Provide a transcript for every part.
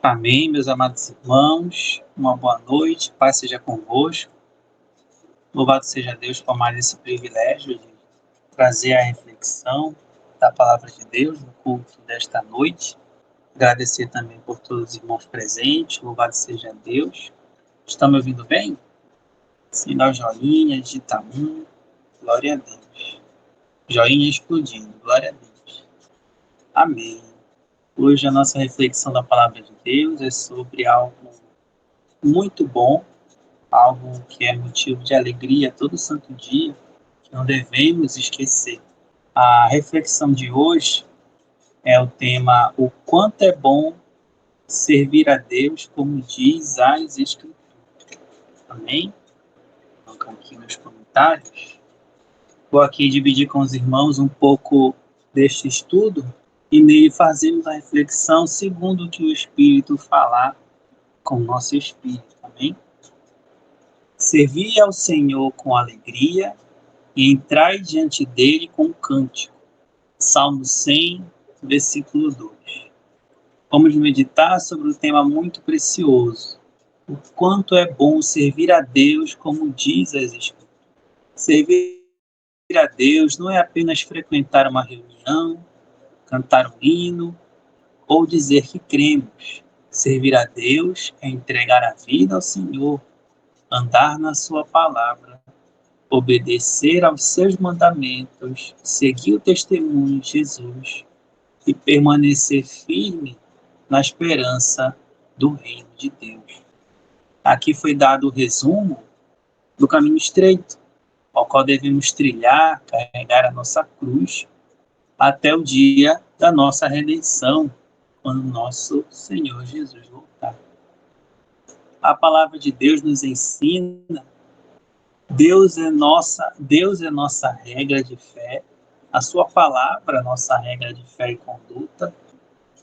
Amém, meus amados irmãos, uma boa noite, paz seja convosco. Louvado seja Deus por mais esse privilégio de trazer a reflexão da palavra de Deus no culto desta noite. Agradecer também por todos os irmãos presentes, louvado seja Deus. Estão me ouvindo bem? Sinal joinha, digita glória a Deus. Joinha explodindo, glória a Deus. Amém. Hoje a nossa reflexão da palavra de Deus é sobre algo muito bom, algo que é motivo de alegria todo santo dia, que não devemos esquecer. A reflexão de hoje é o tema O quanto é bom servir a Deus, como diz as Escrituras. Amém? Vou colocar aqui nos comentários. Vou aqui dividir com os irmãos um pouco deste estudo e nele fazemos a reflexão segundo o que o Espírito falar com o nosso espírito. Amém? Servi ao Senhor com alegria e entrai diante dele com cântico. Salmo 100, versículo 2. Vamos meditar sobre um tema muito precioso. O quanto é bom servir a Deus, como diz as Escrituras. Servir a Deus não é apenas frequentar uma reunião, cantar um hino ou dizer que cremos. Servir a Deus é entregar a vida ao Senhor, andar na sua palavra, obedecer aos seus mandamentos, seguir o testemunho de Jesus e permanecer firme na esperança do reino de Deus. Aqui foi dado o resumo do caminho estreito, ao qual devemos trilhar, carregar a nossa cruz, até o dia da nossa redenção, quando nosso Senhor Jesus voltar. A palavra de Deus nos ensina Deus é nossa regra de fé, a sua palavra, nossa regra de fé e conduta.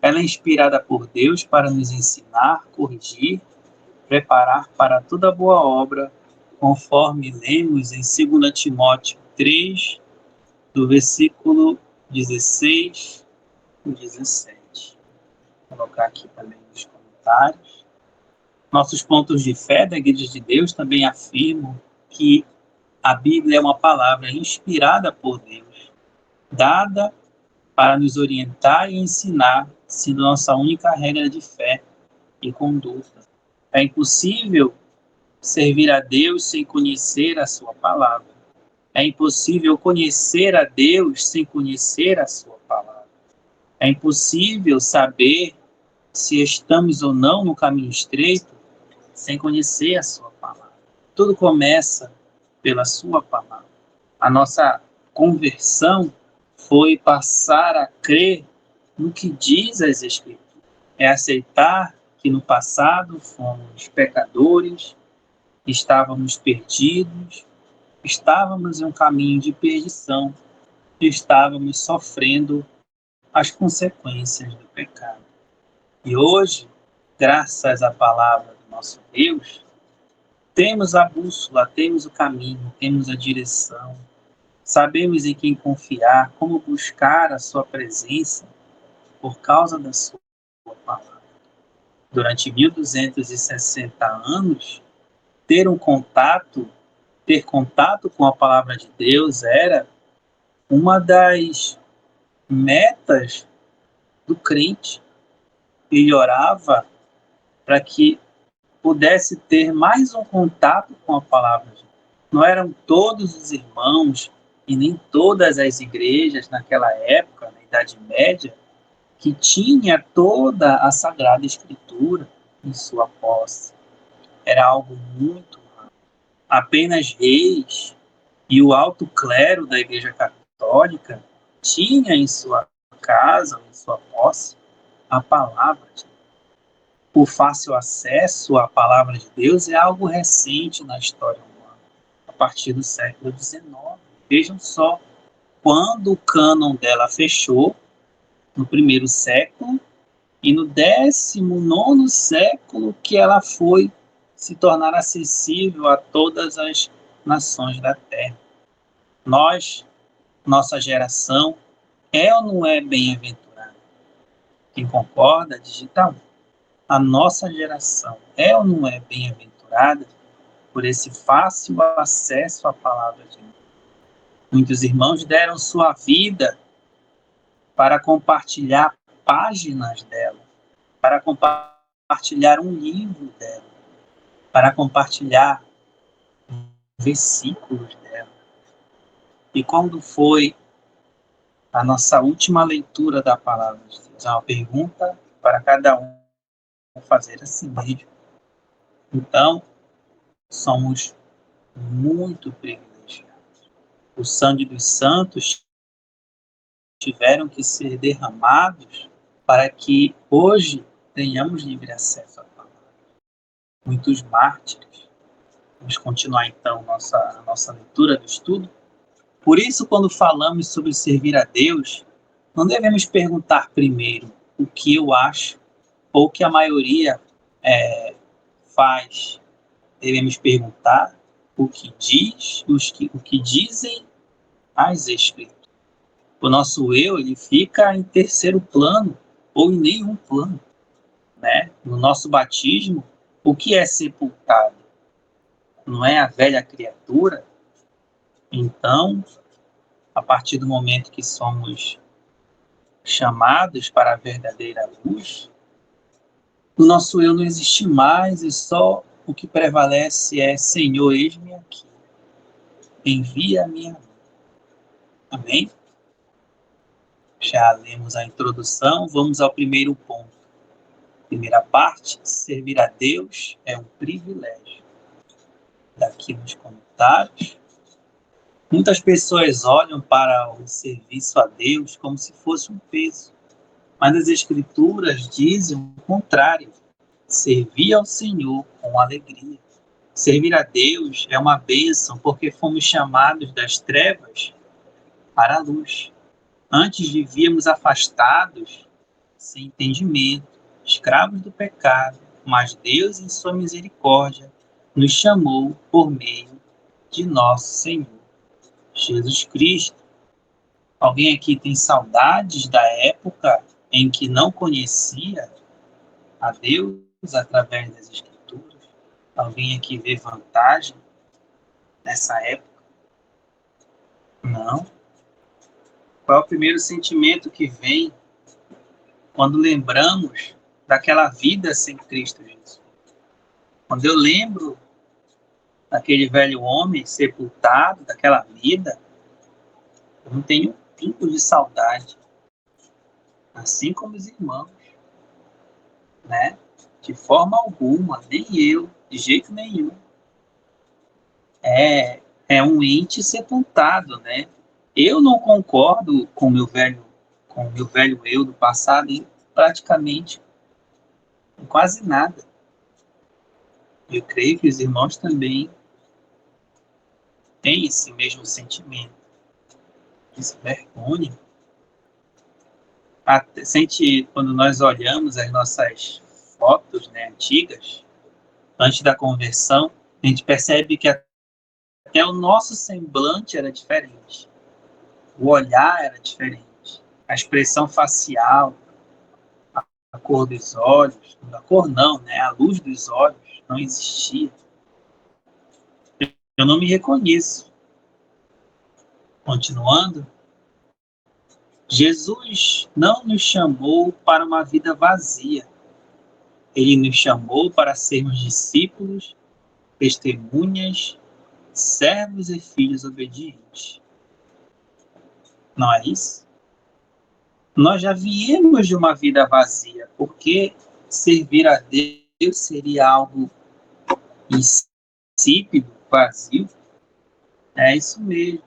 Ela é inspirada por Deus para nos ensinar, corrigir, preparar para toda boa obra, conforme lemos em 2 Timóteo 3, do versículo 16 e 17. Vou colocar aqui também nos comentários. Nossos pontos de fé da Igreja de Deus também afirmam que a Bíblia é uma palavra inspirada por Deus, dada para nos orientar e ensinar, sendo nossa única regra de fé e conduta. É impossível servir a Deus sem conhecer a sua palavra. É impossível conhecer a Deus sem conhecer a sua palavra. É impossível saber se estamos ou não no caminho estreito sem conhecer a sua palavra. Tudo começa pela sua palavra. A nossa conversão foi passar a crer no que diz as Escrituras. É aceitar que no passado fomos pecadores, estávamos perdidos, estávamos em um caminho de perdição, estávamos sofrendo as consequências do pecado. E hoje, graças à palavra do nosso Deus, temos a bússola, temos o caminho, temos a direção, sabemos em quem confiar, como buscar a sua presença por causa da sua palavra. Durante 1260 anos, ter contato com a palavra de Deus era uma das metas do crente. Ele orava para que pudesse ter mais um contato com a palavra de Deus. Não eram todos os irmãos e nem todas as igrejas naquela época, na Idade Média, que tinha toda a Sagrada Escritura em sua posse. Era algo muito raro. Apenas reis e o alto clero da Igreja Católica tinha em sua casa, em sua posse, a palavra de Deus. O fácil acesso à palavra de Deus é algo recente na história humana, a partir do século XIX. Vejam só, quando o cânon dela fechou, no primeiro século, e no 19º século que ela foi se tornar acessível a todas as nações da Terra. Nossa geração, é ou não é bem-aventurada? Quem concorda, digita 1. a nossa geração é ou não é bem-aventurada por esse fácil acesso à palavra de Deus? Muitos irmãos deram sua vida para compartilhar páginas dela, para compartilhar um livro dela, para compartilhar versículos dela. E quando foi a nossa última leitura da palavra de Deus? É uma pergunta para cada um fazer assim mesmo. Então, somos muito privilegiados. O sangue dos santos tiveram que ser derramados para que hoje tenhamos livre acesso à palavra. Muitos mártires. Vamos continuar então a nossa leitura do estudo. Por isso, quando falamos sobre servir a Deus, não devemos perguntar primeiro o que eu acho ou o que a maioria faz. Devemos perguntar o que diz, o que dizem as Escrituras. O nosso eu, ele fica em terceiro plano ou em nenhum plano, né? No nosso batismo, o que é sepultado? Não é a velha criatura? Então, a partir do momento que somos chamados para a verdadeira luz, o nosso eu não existe mais e só o que prevalece é: Senhor, eis-me aqui, envia-me a mim. Amém? Já lemos a introdução, vamos ao primeiro ponto. Primeira parte: servir a Deus é um privilégio. Daqui nos comentários, muitas pessoas olham para o serviço a Deus como se fosse um peso, mas as Escrituras dizem o contrário: servir ao Senhor com alegria. Servir a Deus é uma bênção porque fomos chamados das trevas para a luz. Antes vivíamos afastados, sem entendimento, escravos do pecado, mas Deus, em sua misericórdia, nos chamou por meio de nosso Senhor Jesus Cristo. Alguém aqui tem saudades da época em que não conhecia a Deus através das Escrituras? Alguém aqui vê vantagem nessa época? Não. Qual é o primeiro sentimento que vem quando lembramos daquela vida sem Cristo Jesus? Quando eu lembro daquele velho homem sepultado, daquela vida, eu não tenho um pingo de saudade. Assim como os irmãos, né? De forma alguma, nem eu, de jeito nenhum. É um ente sepultado, né? Eu não concordo com o meu velho eu do passado em praticamente em quase nada. Eu creio que os irmãos também têm esse mesmo sentimento. Essa vergonha. Quando nós olhamos as nossas fotos, né, antigas, antes da conversão, a gente percebe que até o nosso semblante era diferente. O olhar era diferente. A expressão facial, a cor dos olhos, a cor não, né? A luz dos olhos não existia. Eu não me reconheço. Continuando, Jesus não nos chamou para uma vida vazia. Ele nos chamou para sermos discípulos, testemunhas, servos e filhos obedientes. Não é isso? Nós já viemos de uma vida vazia, porque servir a Deus seria algo insípido, vazio. É isso mesmo.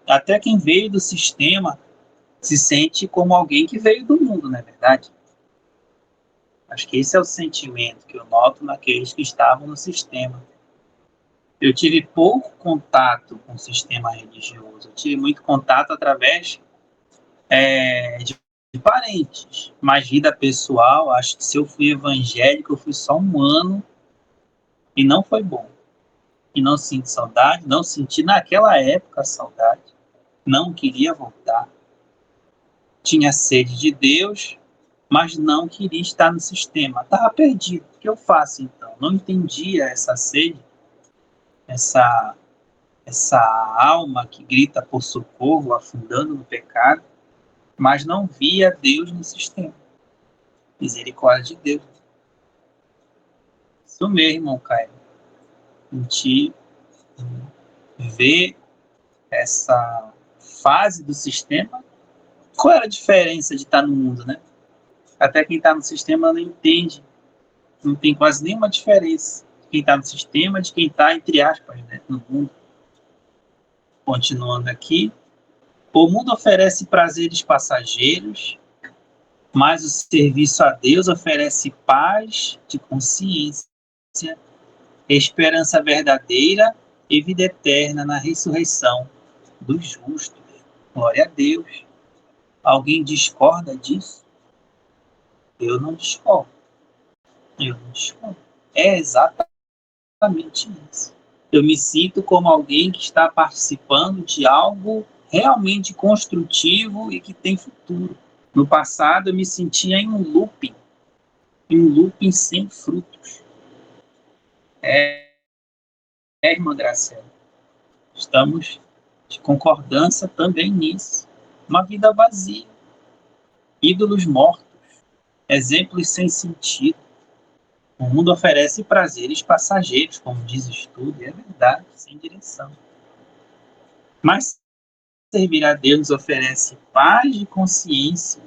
Até quem veio do sistema se sente como alguém que veio do mundo, não é verdade? Acho que esse é o sentimento que eu noto naqueles que estavam no sistema. Eu tive pouco contato com o sistema religioso. Eu tive muito contato através de parentes. Mas vida pessoal, acho que se eu fui evangélico, eu fui só um ano e não foi bom. E não sinto saudade, não senti naquela época saudade. Não queria voltar. Tinha sede de Deus, mas não queria estar no sistema. Estava perdido. O que eu faço então? Não entendia essa sede, essa alma que grita por socorro, afundando no pecado, mas não via Deus no sistema. Misericórdia de Deus. Isso mesmo, irmão Caio. A gente vê essa fase do sistema. Qual era a diferença de estar no mundo, né? Até quem está no sistema não entende. Não tem quase nenhuma diferença de quem está no sistema de quem está, entre aspas, né, no mundo. Continuando aqui. O mundo oferece prazeres passageiros, mas o serviço a Deus oferece paz de consciência, esperança verdadeira e vida eterna na ressurreição dos justos. Glória a Deus. Alguém discorda disso? Eu não discordo. Eu não discordo. É exatamente isso. Eu me sinto como alguém que está participando de algo realmente construtivo e que tem futuro. No passado, eu me sentia em um looping sem frutos. Irmã Graciela, estamos de concordância também nisso. Uma vida vazia, ídolos mortos, exemplos sem sentido. O mundo oferece prazeres passageiros, como diz o estudo, e é verdade, sem direção. Mas servir a Deus nos oferece paz de consciência.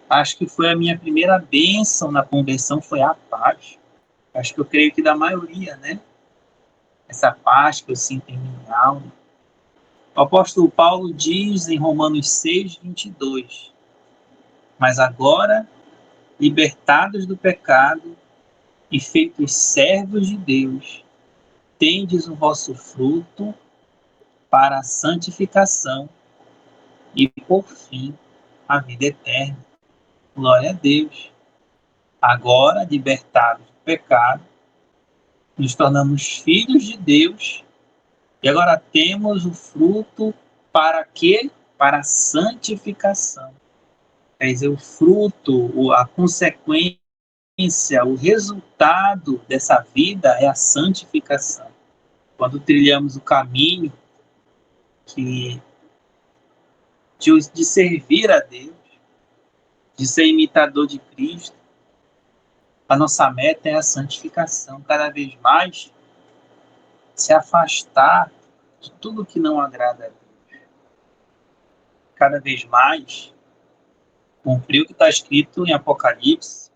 Acho que foi a minha primeira bênção na conversão, foi a paz. Acho que eu creio que da maioria, né? Essa paz que eu sinto em minha alma. O apóstolo Paulo diz em Romanos 6:22, mas agora, libertados do pecado e feitos servos de Deus, tendes o vosso fruto para a santificação e, por fim, a vida eterna. Glória a Deus. Agora, libertados do pecado, nos tornamos filhos de Deus e agora temos o fruto para quê? Para a santificação. Quer dizer, o fruto, a consequência, o resultado dessa vida é a santificação. Quando trilhamos o caminho de servir a Deus, de ser imitador de Cristo, a nossa meta é a santificação. Cada vez mais se afastar de tudo que não agrada a Deus. Cada vez mais cumprir o que está escrito em Apocalipse,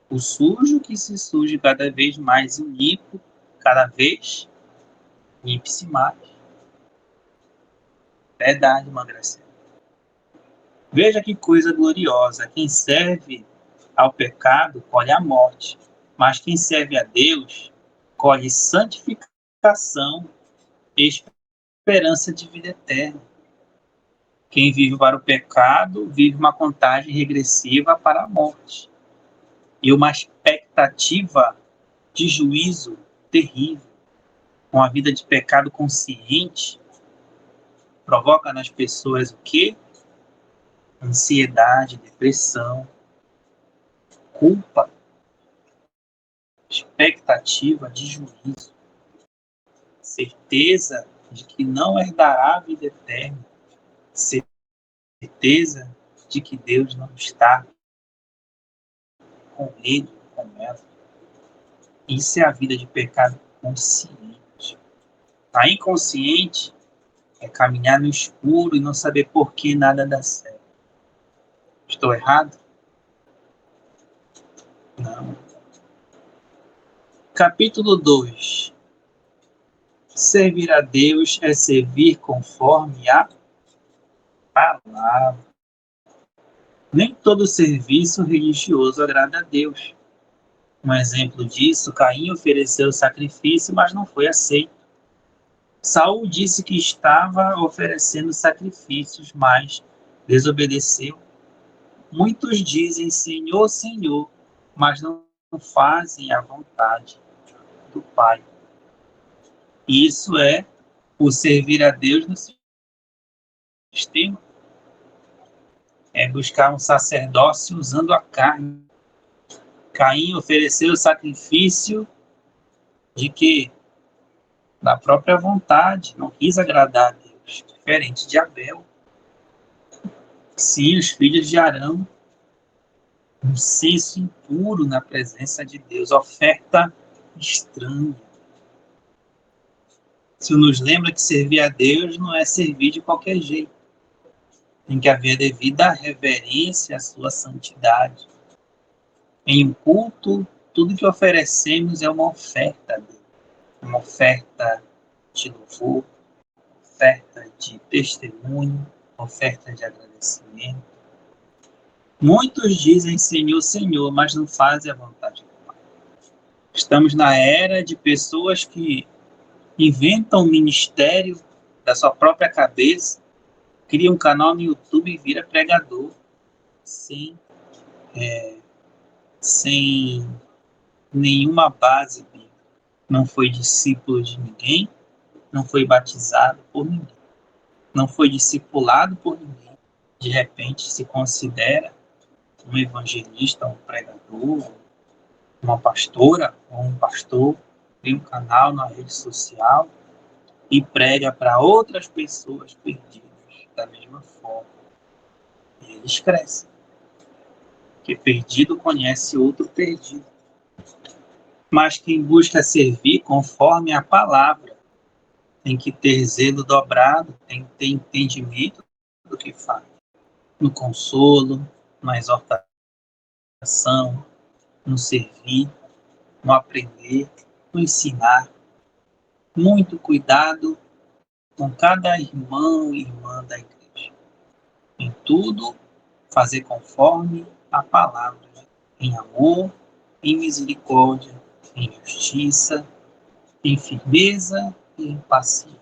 o sujo que se suje cada vez mais, o limpo cada vez limpe-se mais. Verdade, irmã Graciela. Veja que coisa gloriosa. Quem serve ao pecado colhe a morte, mas quem serve a Deus colhe santificação e esperança de vida eterna. Quem vive para o pecado vive uma contagem regressiva para a morte e uma expectativa de juízo terrível. Com a vida de pecado consciente, provoca nas pessoas o quê? Ansiedade, depressão, culpa, expectativa de juízo, certeza de que não herdará a vida eterna, certeza de que Deus não está com ele, com ela. Isso é a vida de pecado consciente. A inconsciente é caminhar no escuro e não saber por que nada dá certo. Estou errado? Não. Capítulo 2. Servir a Deus é servir conforme a palavra. Nem todo serviço religioso agrada a Deus. Um exemplo disso, Caim ofereceu sacrifício, mas não foi aceito. Saul disse que estava oferecendo sacrifícios, mas desobedeceu. Muitos dizem Senhor, Senhor, mas não fazem a vontade do Pai. Isso é o servir a Deus no sistema. buscar um sacerdócio usando a carne. Caim ofereceu o sacrifício de quê? Da própria vontade, não quis agradar a Deus, diferente de Abel. Sim, os filhos de Arão, um senso impuro na presença de Deus, oferta estranha. Isso nos lembra que servir a Deus não é servir de qualquer jeito. Tem que haver devida reverência à sua santidade. Em um culto, tudo que oferecemos é uma oferta a Deus. Uma oferta de louvor, oferta de testemunho, oferta de agradecimento. Muitos dizem Senhor, Senhor, mas não fazem a vontade do Pai. Estamos na era de pessoas que inventam um ministério da sua própria cabeça, cria um canal no YouTube e vira pregador, sem nenhuma base bíblica. Não foi discípulo de ninguém, não foi batizado por ninguém, não foi discipulado por ninguém. De repente se considera um evangelista, um pregador, uma pastora ou um pastor, tem um canal na rede social e prega para outras pessoas perdidas da mesma forma. E eles crescem. Porque perdido conhece outro perdido. Mas quem busca servir conforme a palavra tem que ter zelo dobrado, tem que ter entendimento do que faz. No consolo, na exortação, no servir, no aprender, no ensinar. Muito cuidado com cada irmão e irmã da igreja. Em tudo, fazer conforme a palavra, em amor, em misericórdia, em justiça, em firmeza e em paciência.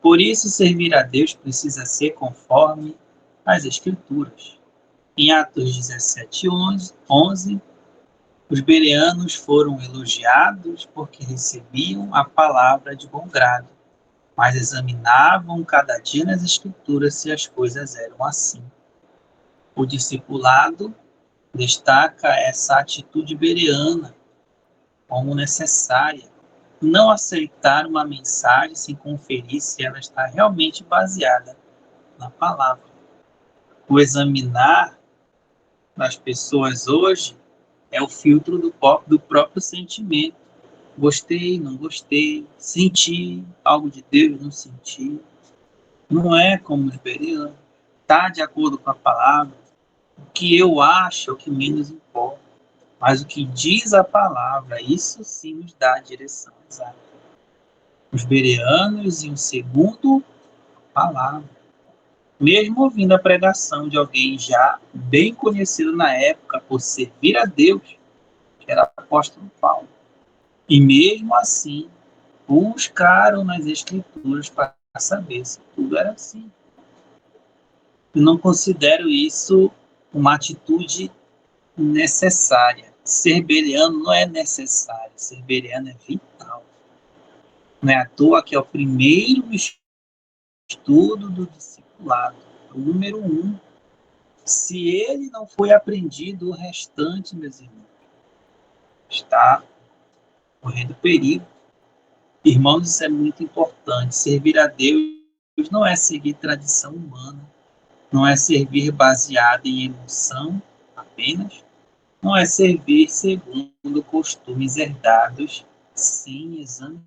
Por isso, servir a Deus precisa ser conforme as Escrituras. Em Atos 17, 11, os bereanos foram elogiados porque recebiam a palavra de bom grado, mas examinavam cada dia nas Escrituras se as coisas eram assim. O discipulado destaca essa atitude bereana como necessária. Não aceitar uma mensagem sem conferir se ela está realmente baseada na palavra. O examinar das pessoas hoje é o filtro do próprio sentimento. Gostei, não gostei, senti algo de Deus, não senti. Não é como os bereanos. Está de acordo com a palavra. O que eu acho é o que menos importa. Mas o que diz a palavra, isso sim nos dá a direção exata. Os bereanos iam segundo a palavra. Mesmo ouvindo a pregação de alguém já bem conhecido na época por servir a Deus, que era o apóstolo Paulo. E mesmo assim, buscaram nas Escrituras para saber se tudo era assim. Eu não considero isso uma atitude necessária. Ser bereano não é necessário, ser bereano é vital. Não é à toa que é o primeiro estudo do discipulado, o número 1. Se ele não foi aprendido, o restante, meus irmãos, está correndo perigo. Irmãos, isso é muito importante. Servir a Deus não é seguir tradição humana, não é servir baseado em emoção apenas, não é servir segundo costumes herdados sem exame.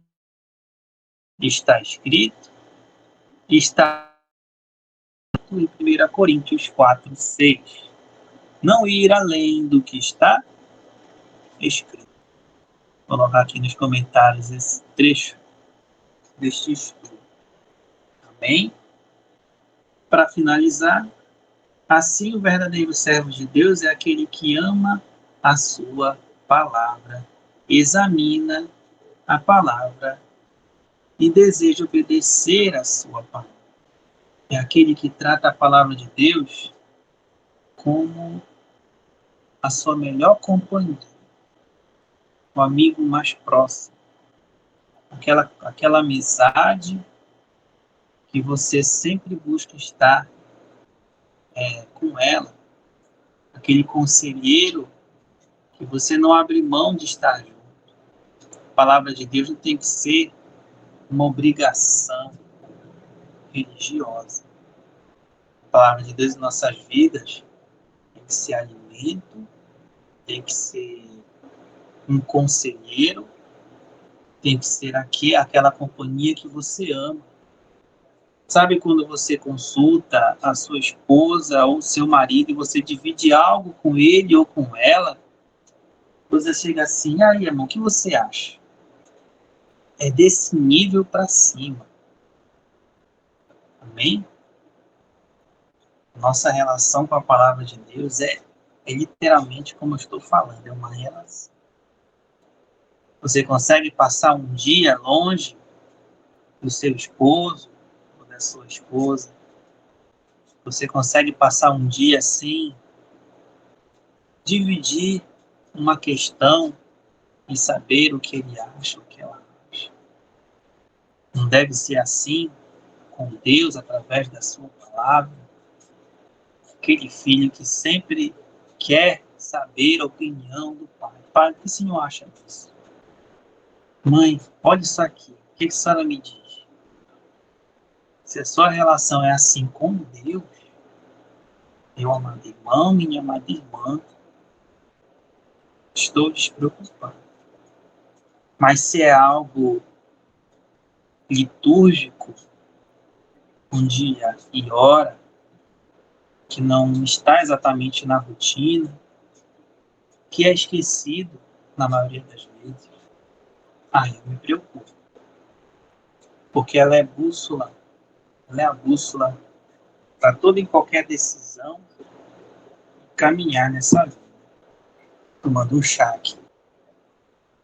Está escrito em 1 Coríntios 4, 6. Não ir além do que está escrito. Vou colocar aqui nos comentários esse trecho deste estudo. Amém? Para finalizar, assim o verdadeiro servo de Deus é aquele que ama a sua palavra, examina a palavra e deseja obedecer a sua palavra. É aquele que trata a palavra de Deus como a sua melhor companhia, o amigo mais próximo, aquela amizade que você sempre busca estar com ela, aquele conselheiro que você não abre mão de estar junto. A palavra de Deus não tem que ser uma obrigação religiosa. A palavra de Deus em nossas vidas tem que ser alimento, tem que ser um conselheiro, tem que ser aquela companhia que você ama. Sabe quando você consulta a sua esposa ou seu marido e você divide algo com ele ou com ela? Você chega assim, aí, irmão, o que você acha? É desse nível para cima. Amém? Nossa relação com a palavra de Deus é literalmente como eu estou falando, é uma relação. Você consegue passar um dia longe do seu esposo ou da sua esposa? Você consegue passar um dia sem dividir uma questão e saber o que ele acha, o que ela acha? Não deve ser assim com Deus através da sua palavra? Aquele filho que sempre quer saber a opinião do pai. Pai, o que o senhor acha disso? Mãe, olha isso aqui. O que a senhora me diz? Se a sua relação é assim com Deus, meu amado irmão, minha amada irmã, estou despreocupado. Mas se é algo litúrgico, um dia e hora, que não está exatamente na rotina, que é esquecido na maioria das vezes, aí eu me preocupo. Porque ela é a bússola para toda e qualquer decisão caminhar nessa vida. Tomando um chá aqui.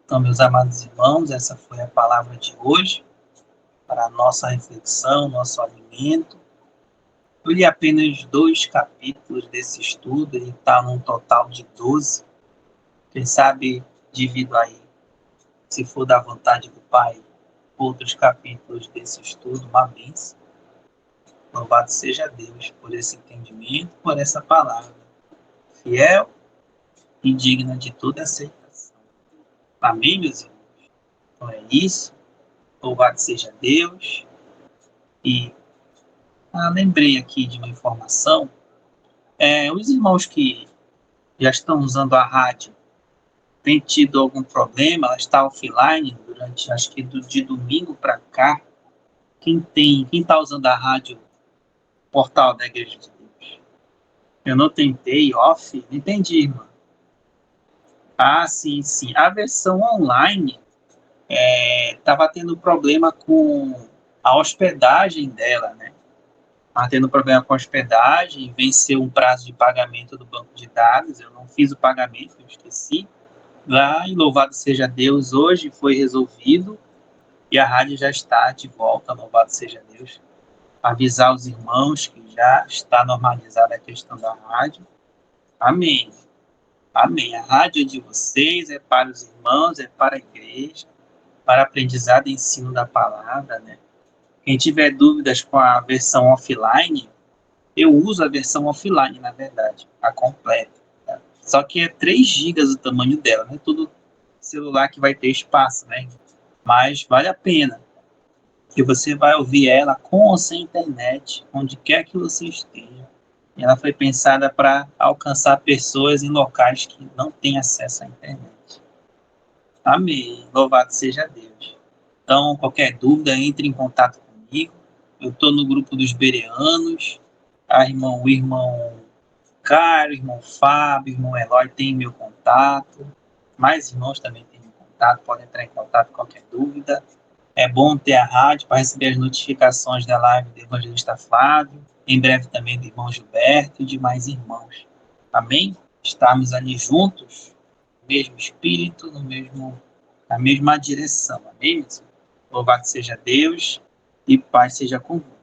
Então, meus amados irmãos, essa foi a palavra de hoje para a nossa reflexão, nosso alimento. Eu li apenas 2 capítulos desse estudo, ele está num total de 12. Quem sabe, divido aí, se for da vontade do Pai, outros capítulos desse estudo, uma bênção. Louvado seja Deus por esse entendimento, por essa palavra fiel e digna de toda aceitação. Amém, meus irmãos? Então é isso. Louvado seja Deus. E lembrei aqui de uma informação. Os irmãos que já estão usando a rádio têm tido algum problema, ela está offline durante, acho que de domingo para cá. Quem está usando a rádio Portal da Igreja de Deus? Eu não tentei off, não entendi, irmão. Ah, sim, sim. A versão online estava tendo problema com a hospedagem dela, né? Estava tendo problema com a hospedagem, venceu um prazo de pagamento do banco de dados, eu não fiz o pagamento, eu esqueci. Lá, e louvado seja Deus, hoje foi resolvido e a rádio já está de volta, louvado seja Deus. Avisar os irmãos que já está normalizada a questão da rádio. Amém. Amém. A rádio é de vocês, é para os irmãos, é para a igreja, para aprendizado e ensino da palavra, né? Quem tiver dúvidas com a versão offline, eu uso a versão offline, na verdade, a completa. Tá? Só que é 3 GB o tamanho dela, não é todo celular que vai ter espaço, né? Mas vale a pena, que você vai ouvir ela com ou sem internet, onde quer que você esteja. Ela foi pensada para alcançar pessoas em locais que não têm acesso à internet. Amém. Louvado seja Deus. Então, qualquer dúvida, entre em contato comigo. Eu estou no grupo dos bereanos. O irmão Caio, o irmão Fábio, o irmão Eloy tem meu contato. Mais irmãos também têm meu contato. Podem entrar em contato com qualquer dúvida. É bom ter a rádio para receber as notificações da live do evangelista Flávio. Em breve também do irmão Gilberto e de mais irmãos. Amém? Estarmos ali juntos, no mesmo espírito, na mesma direção. Amém? Louvado seja Deus e paz seja convosco.